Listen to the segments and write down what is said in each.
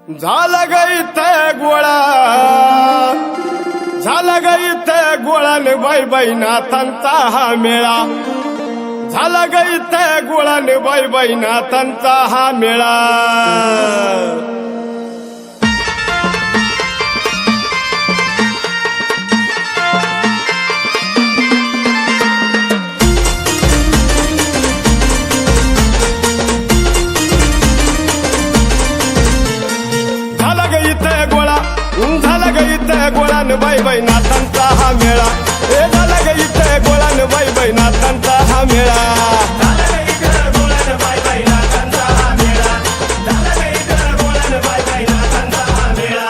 झाला ग इथं गोळा, झाला ग इथं गोळाने बाई बाई नाथांचा हा मेळा, झाला ग इथं गोळाने बाई बाई नाथांचा हा मेळा। झाला ग इथं गोळान बाई बाई नाथांचा हा मेळा, हे झाला ग इथं गोळान बाई बाई नाथांचा हा मेळा, झाला ग इथं गोळान बाई बाई नाथांचा हा मेळा, झाला ग इथं गोळान बाई बाई नाथांचा हा मेळा।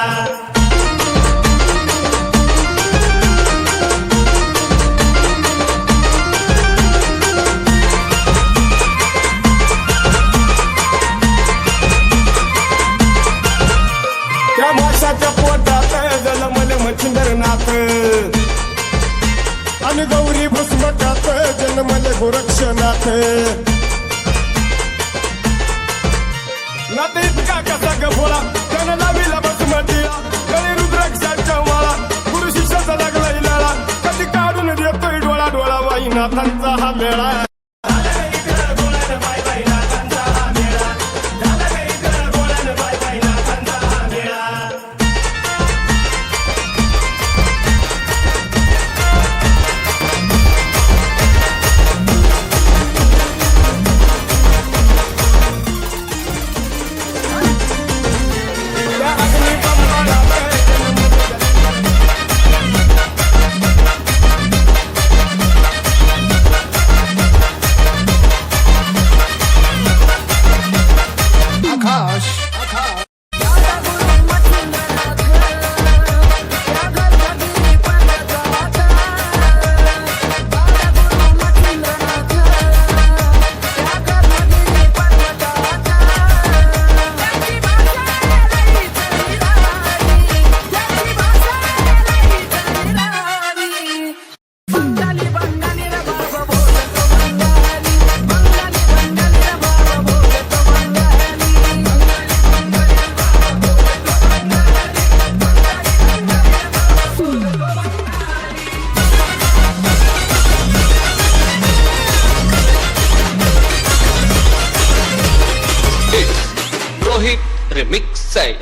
त्या माशाच्या पोटात जन्मले मच्छिंद्रनाथ आणि गौरी भस्मटात जन्मले गोरक्षनाथ। नाथ इतका कसा ग भोळा त्यानं लाविला भस्मटीला, गळे रुद्राक्षाच्या माळा गुरु शिष्याचा लागला इलाळा, कधी काढून देतोय डोळा डोळा बाई नाथांचा हा मेळा। Remix side.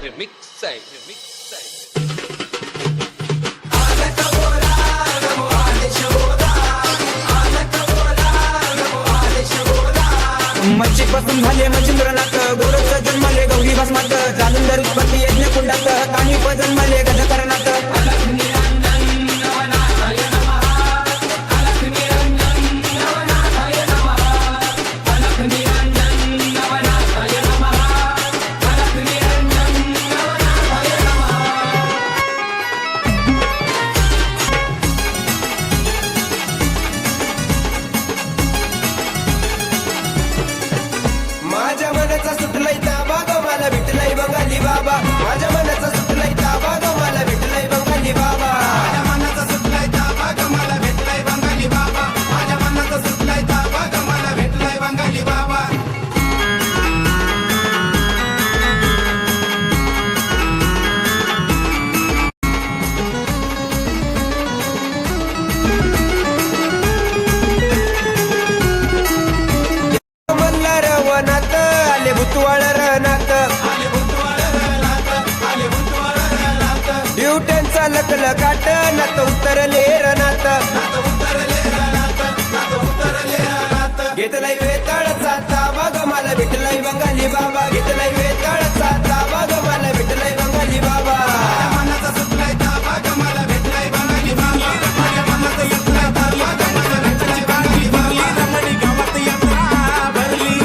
मच्छीपासून झाले मच्छिंद्रनाथ, गोरख जन्मले गौरी भस्मात, जालंधर उत्पत्ती यज्ञ कुंडात, काही जन्मले गजकरणात। माझ्या मनाचा सुटलाय ताबा ग मला भेटलाय बंगाली बाबा, माझ्या मनाचा सुटलाय ताबा ग मला भेटलाय बंगाली बाबा, माझ्या मनाचा सुटलाय ताबा ग मला भेटलाय बंगाली बाबा, माझ्या मनाचा सुटलाय ताबा ग मला भेटलाय बंगाली बाबा। मल्हार वनात आले भुतवाळ रनात, ड्युट्यांचा लकलकाट नात उतरले रनात, घेतलाय वेताळचा ताबा ग मला भेटलाय बंगाली बाबा, घेतलाय वेताळचा ताबा ग मला भेटलाय बंगाली बाबा, मनाचा सुटलाय ताबा ग मला भेटलाय बंगाली बाबा, माझ्या मनाचा सुटलाय ताबा ग मला भेटलाय बंगाली बाबा। रमणी गावात यात्रा भरली,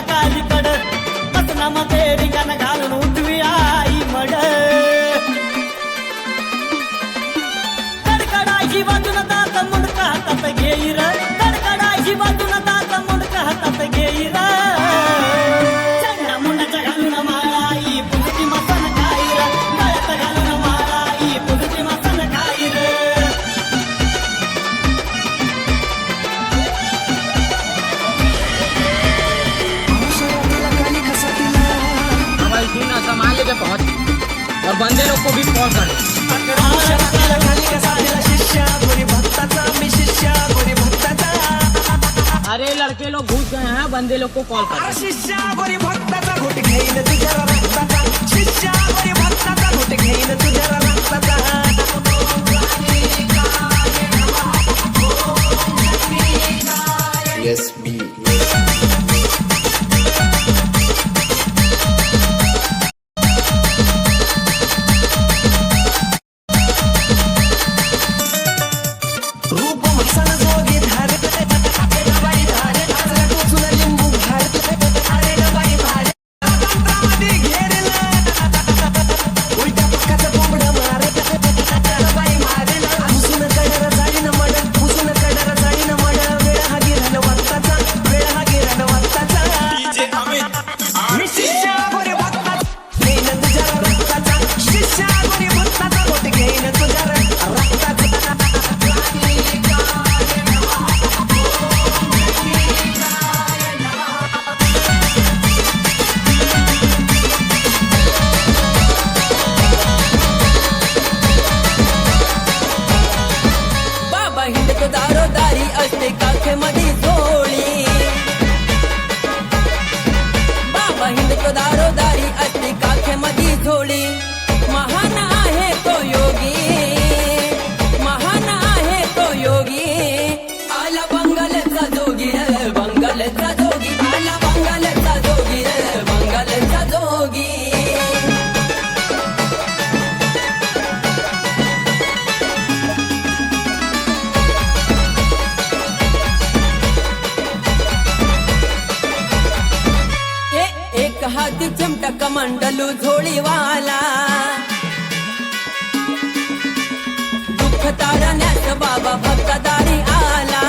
कालीकड पसनामध्ये रिंगाण घालून उठवी आई मड कडकडाची बाजून दात मुंडका हातात घेईर कडकडाची बाजून दात मुंडका हातात घेईर चंडा मुंडाच्या घालून माळाई पुजती मसन खाईर गळ्यात घालून माळाई पुजती मसन खाईर हमारी टीम संभालने के पहुंच और बंदे लोग को भी कॉल करें। अरे लड़के लोग घुस गए हैं, बंदे लोग को कॉल करें। शिष्या गोरी भक्ताचा घोट घेईन तुझ्या रक्ताचा शिष्या गोरी भक्ताचा घोट घेईन तुझ्या रक्ताचा रूप मसन जोगी धार बाई धारे आजला टोचून लिंबू घार अरे न बाई भारे तंत्रामध्ये घेरला उलट्या पक्काचं कोंबड मार बाई मारेल पुसून कडर जाळीन मड पुसून कडर जाळीन मड वेळ हा गिरण वागताचा वेळ हा गिरण वागताचा मी शिष्या गोरी भक्ताचा घेईन तुझ्या रक्ताचा शिष्या गोरी भक्ताचा घोट घेईन तुझ्या रक्ताचा बाबा हिंडतो दारोदारी असते काखेमध्ये झोळी बाबा हिंडतो दारोदारी असते काखेमध्ये झोळी महान आहे तो योगी महान आहे तो योगी आला बंगालचा जोगी रे बंगालचा जोगी आला बंगालचा जोगी रे बंगालचा जोगी एक हाती चिमटा कमंडलू झोळीवाला दुःख तारण्यास बाबा भक्तदारी आला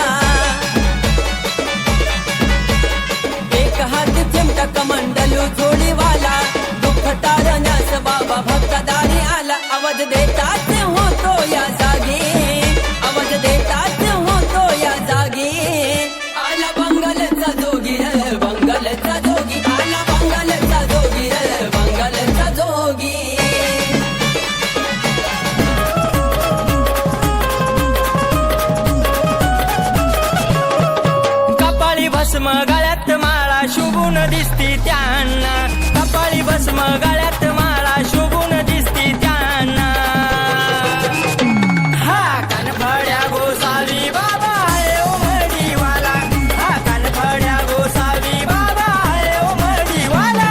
एक हाती चिमटा कमंडलू झोळीवाला दुःख तारण्यास बाबा भक्तदारी आला आवाज देतात होतो या जागी आवाज देतात होतो या जागी आला बंगालचा जोगी रे बंगालचा जोगी आला बंगालचा जोगी रे बंगालचा जोगी कपाळी भस्म गळ्यात माळा शोभून दिसती त्यांना कपाळी भस्म गळ्यात माळा शोभून दिसती त्यांना हा कानफड्या गोसावी बाबा आहे ओ मडीवाला हा कानफड्या गोसावी बाबा आहे ओ मडीवाला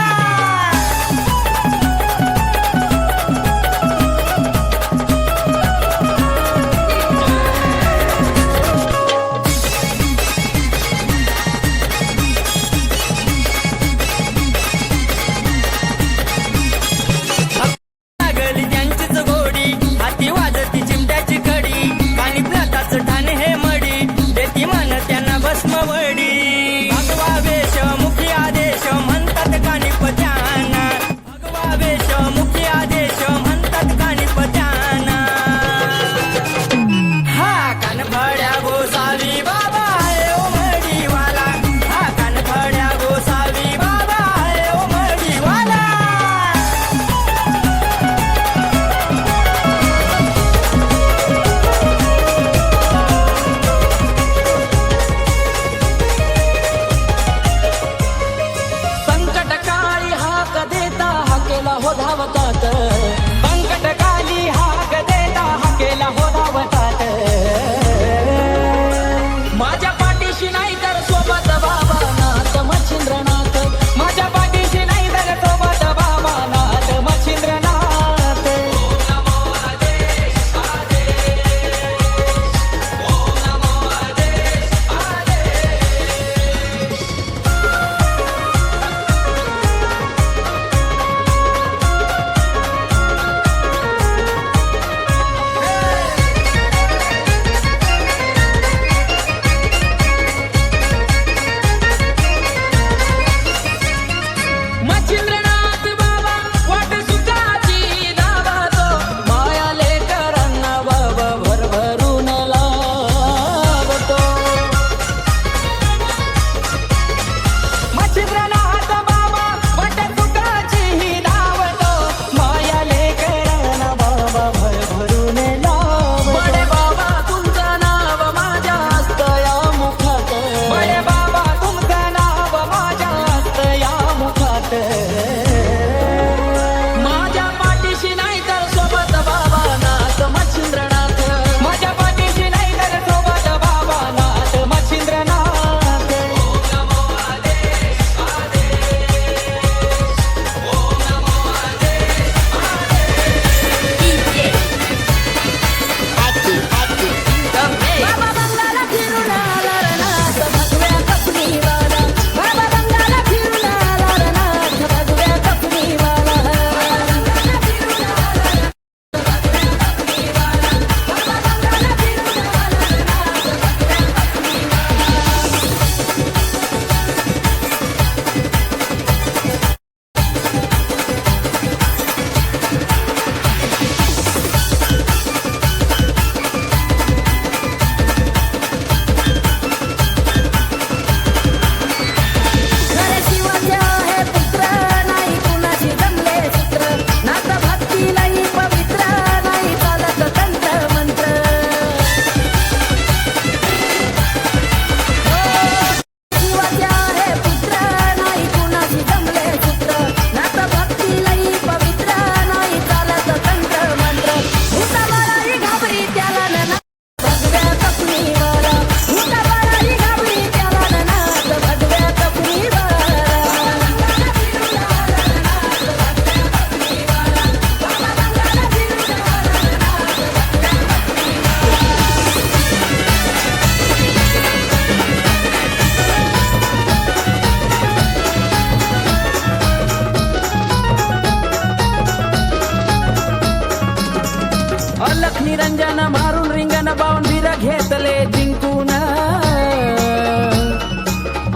बावन वीर घेतले जिंकून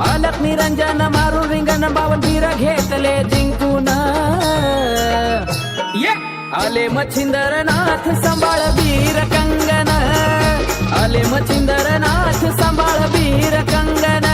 अलक निरंजन मारून रिंगण बावन वीर घेतले जिंकून ये आले मच्छिंदरनाथ सांभाळ वीर कंगन आले मच्छिंदरनाथ सांभाळ वीर कंगन